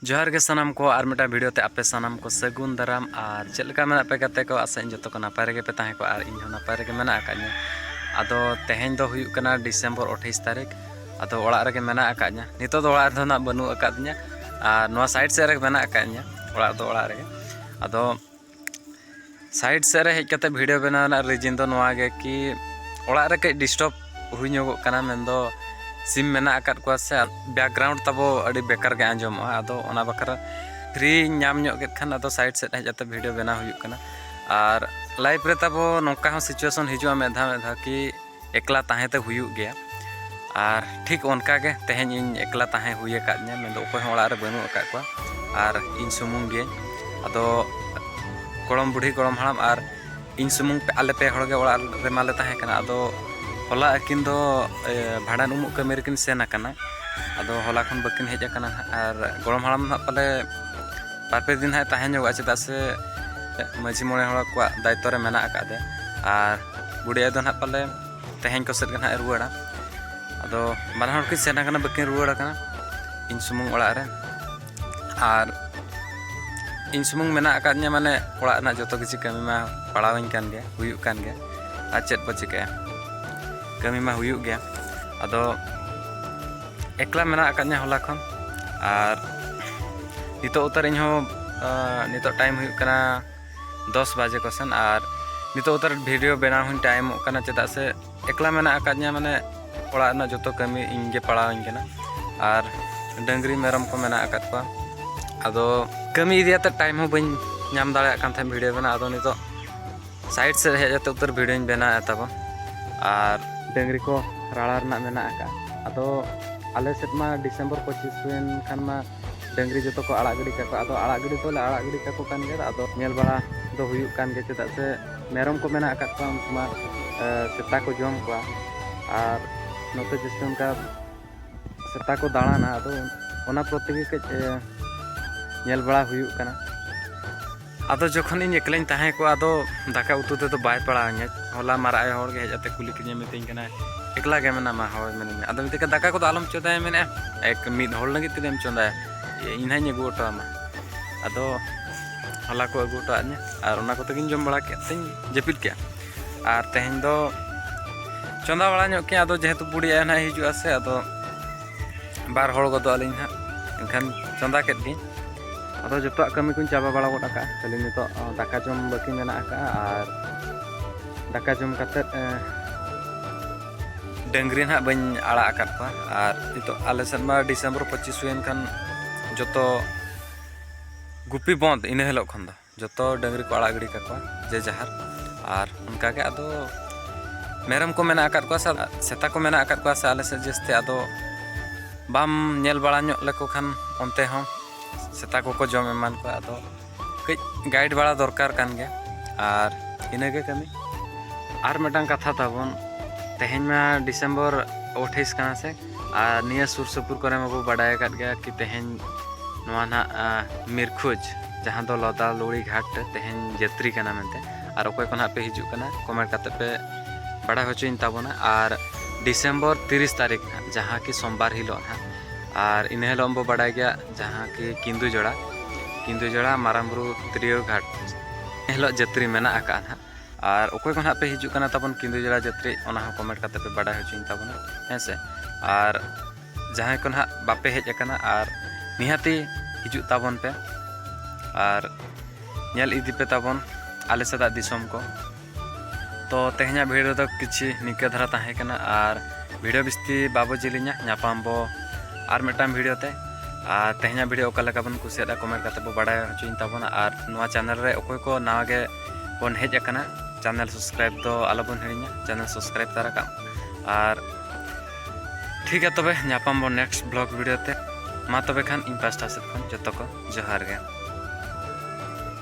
जोहार के सानाम को और मिटा वीडियो ते आपे सानाम को सगुन दाराम और चलका मेना पे कते को आशा इन जतो को नापाय रेगे पे ताहे को और इन हो नापाय रेगे मेना आकान्या आदो तेहेन दो हुयुक कना डिसेंबर 28 तारीख आदो ओड़ा रेगे मेना आकान्या नितो दो ओड़ा दो ना बनु आकादन्या और नोआ साइड से रेगे मेना आकान्या ओड़ा दो ओड़ा रेगे आदो साइड से रे हेज कते वीडियो बना ना रीजन दो नोआ गे कि ओड़ा रे के डिस्टर्ब हुई ᱧᱚᱜᱚᱜ ᱠᱟᱱᱟ ᱢᱮᱱᱫᱚ सिम मेना आकाद को से बैकग्राउंड तबो अड़ी बेकार के आंजम आदो ओना बकरा फ्री नाम ᱧᱚᱜ ᱜᱮᱫ खान आदो साइड से हेज कते वीडियो बना हुयुक कना और लाइव रे तबो नोका हो सिचुएशन हिजुआ मेधा कि एकला ताहे ते हुयुक गया और ठीक उनका के तेहेन इन एकला ताहे हुई कादन्या मेंदो ओकोय हो ओड़ा रे बनु आकाद को और इन सुमुंग गे आदो गोड़म बुढ़ी गोड़म हाड़ाम और इन सुमुंग पे आले पे हड़गे ओड़ा रे माले ताहे कना आदो होला अकिन दो भाड़ान उमुक कमी रेकिन सेन आकाना आदो होला खन बकिन हेज आकाना और गोड़म हाड़ाम ना पाले बारपे दिन हाय ताहे ᱧᱚᱜᱚᱜᱼᱟ चेदा से माझी मोड़े हड़ा को दायित्व रे मेना आकादे और बुढ़िया दो ना पाले तेहेन को सेट गना रुवाड़ा आदो बाना हड़ की सेन आकाना बकिन रुवाड़ा काना इन सुमुंग ओड़ा रे और इन सुमुंग मेना आकादन्या माने ओड़ा ना जतो किछि कमी मा पड़ावइन कान गे हुयुक कान गे आ चेत बो चिकाया कमी मा हुयुक गया आदो एकला मेना आकादन्या होला खन और नितो उतर इन हो नितो टाइम हुयुक कना 10 बजे को सन और नितो उतर वीडियो बना हुन टाइम कना चेदा से एकला मेना आकादन्या माने ओड़ा ना जतो कमी इनगे पड़ावइन कना और डंगरी मेरम को मेना आकाद को आदो कमी इदियाते टाइम हो बइन नाम दाड़ा कान थे वीडियो बना आदो नितो साइड से हेजते उतर वीडियो बना तब और डंगरी को राड़ा रना मेना आका आदो आले सेट मा डिसेंबर 25 हुएन खान मा डंगरी जतो को आड़ा गड़ी का आदो आड़ा गड़ी तो आड़ा गड़ी का को कान गे आदो नेल बड़ा दो हुयुक कान गे चेदा से मेरम को मेना आका को मा सेता को जम को और नोते सिस्टम का सेता को दाड़ाना आदो ओना प्रति के नेल बड़ा हुयुक काना आदो जखन इन एकलाइन ताहे को आदो दाका उतु ते तो बाय पड़ावኛ होला माराय होड़ गे हेजते कुली किने मितिन कना एकला गे मेना मा होय मेने आदो मिते के दाका को आलम चोदाय मेने एक मिद होड़ लगी तिरेम चोदाय इनहाኝ गुटोमा आदो होला को गुटोआnya और ओना को तगिन जम बड़ा केतिन जपित के और तेहेन दो चोंदा बड़ा ᱧᱚᱜ के आदो जेहेतु बुढ़ी आना हिजुआ से आदो बार होड़ गदो आलिन हा एनखान चोंदा केत गी आदो जतो कमी को चाबा बड़ा गोटा का खाली नितो दाका जम बाकी मेना आका और दाका जम कते डंगरी ना बन आड़ा आकाद को और नितो आले सन मा डिसेंबर 25 हुएन खान जतो गुपी बंद इन हेलो खन दो जतो डंगरी को आड़ा गड़ी का जे जहार और उनका के आदो मेरम को मेना आकाद को सेता को मेना आकाद को आले से जस्ते आदो बाम नेल बड़ा ᱧᱚᱜ लेको खान ओनते हो सेता को जम एमान को आदो कई गाइड बड़ा दरकार कान गे और इनगे कमी और मेटांग कथा ताबन तेहेन मा डिसेंबर 28 कना से और निया सुर सुपुर करे माबो बाडाय काद गया कि तेहेन नोआ ना मिरखुज जहां दो लदा लुड़ी घाट तेहेन जत्री कना मेनते और ओकोय कोना पे हिजु कना कमेंट कते पे बड़ा होचिन ताबना और डिसेंबर 30 तारीख जहां कि सोमवार हिलो ना और इन हेलो बो बड़ा गया जहाँ की किंदु जोड़ा मारामबुरु त्रियो घाट हेलो जत्री मेना आका ना और ओकोय को पे हिजु कना तबन किंदु जोड़ा जत्री ओना हो कमेंट करते पे बड़ा होचिन तबना हैं से और जहाँ को बापे हेज कना और निहाती हिजु ताबन पे और नेल इदी पे ताबन आले सदा दिसम को तो तेहना वीडियो तो किछि निका धरा ताहे कना और वीडियो बिस्ती बाबो जिलिnya nyapam bo और मेटाम वीडियो ते तेहना वीडियो ओका बन कुसिया कमेंट करते बो बड़ा होचिन ताबना और नुआ चैनल रे ओकोय को नावा गे बन हेज अकना चैनल सब्सक्राइब तो आलो बन हिड़िया चैनल सब्सक्राइब तारा का और ठीक है तबे nyapam बो नेक्स्ट ब्लॉग वीडियो ते मा तबे खान इन पास्टा से खन जतो को जोहार गे।